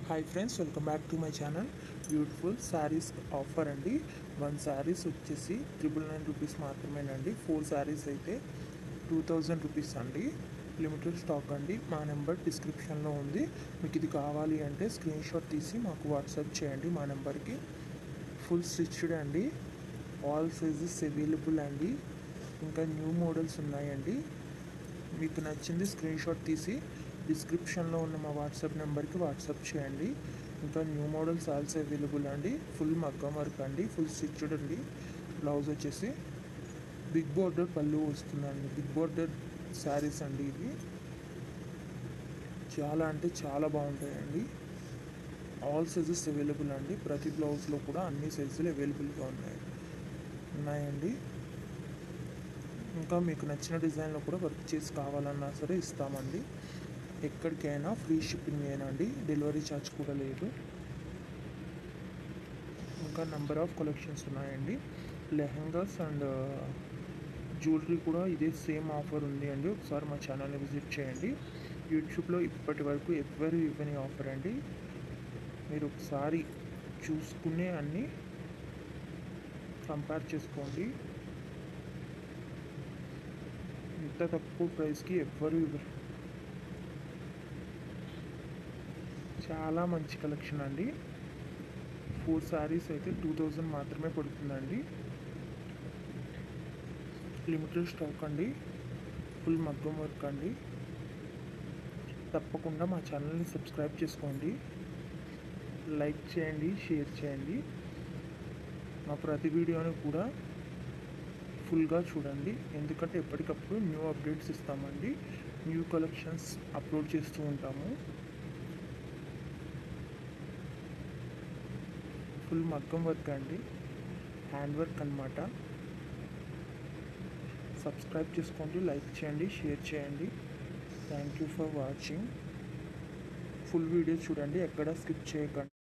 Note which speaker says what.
Speaker 1: Hi friends, welcome back to my channel. Beautiful saris offer అండి. 1 శారీస్ వచ్చేసి 999 rupees మాత్రమేనండి. 4 శారీస్ అయితే 2000 రూపీస్ అండి. లిమిటెడ్ స్టాక్ అండి. మా నెంబర్ డిస్క్రిప్షన్లో ఉంది. మీకు ఇది కావాలి అంటే స్క్రీన్ షాట్ తీసి మాకు వాట్సాప్ చేయండి మా నెంబర్కి. ఫుల్ స్టిచ్డ్ అండి. ఆల్ సైజెస్ అవైలబుల్ అండి. ఇంకా న్యూ మోడల్స్ ఉన్నాయండి. మీకు నచ్చింది స్క్రీన్ షాట్ తీసి డిస్క్రిప్షన్లో ఉన్న మా వాట్సాప్ నెంబర్కి వాట్సాప్ చేయండి. ఇంకా న్యూ మోడల్స్ ఆల్సో అవైలబుల్ అండి. ఫుల్ మగ్గం వర్క్ అండి, ఫుల్ స్టిచ్డ్ అండి. బ్లౌజ్ వచ్చేసి బిగ్ బోర్డర్ పళ్ళు వస్తుందండి. బిగ్ బోర్డర్ శారీస్ అండి ఇవి. చాలా అంటే చాలా బాగుంటాయండి. ఆల్ సైజెస్ అవైలబుల్ అండి. ప్రతి బ్లౌజ్లో కూడా అన్ని సైజులు అవైలబుల్గా ఉన్నాయండి. ఇంకా మీకు నచ్చిన డిజైన్లో కూడా వర్క్ చేసి కావాలన్నా సరే ఇస్తామండి. ఎక్కడికైనా ఫ్రీ షిప్పింగ్ అండి. డెలివరీ ఛార్జ్ కూడా లేదు. ఇంకా నెంబర్ ఆఫ్ కలెక్షన్స్ ఉన్నాయండి. లెహంగాస్ అండ్ జ్యువెలరీ కూడా ఇదే సేమ్ ఆఫర్ ఉంది అండి. ఒకసారి మా ఛానల్ని విజిట్ చేయండి. యూట్యూబ్లో ఇప్పటి వరకు ఎవరు ఇవ్వని ఆఫర్ అండి. మీరు ఒకసారి చూసుకునే అన్నీ కంపేర్ చేసుకోండి. ఇంత తక్కువ ప్రైస్కి ఎవ్వరు ఇవ్వరు. చాలా మంచి కలెక్షన్ అండి. 4 శారీస్ అయితే 2000 మాత్రమే పడుతుందండి. లిమిటెడ్ స్టాక్ అండి. ఫుల్ మగ్గం వర్క్ అండి. తప్పకుండా మా ఛానల్ని సబ్స్క్రైబ్ చేసుకోండి. లైక్ చేయండి, షేర్ చేయండి. మా ప్రతి వీడియోని కూడా ఫుల్గా చూడండి. ఎందుకంటే ఎప్పటికప్పుడు న్యూ అప్డేట్స్ ఇస్తామండి. న్యూ కలెక్షన్స్ అప్లోడ్ చేస్తూ ఉంటాము. ఫుల్ మగ్గం వర్క్ అండి, హ్యాండ్ వర్క్ అనమాట. సబ్స్క్రైబ్ చేసుకోండి, లైక్ చేయండి, షేర్ చేయండి. Thank you for watching. Full video చూడండి, ఎక్కడ స్కిప్ చేయకండి.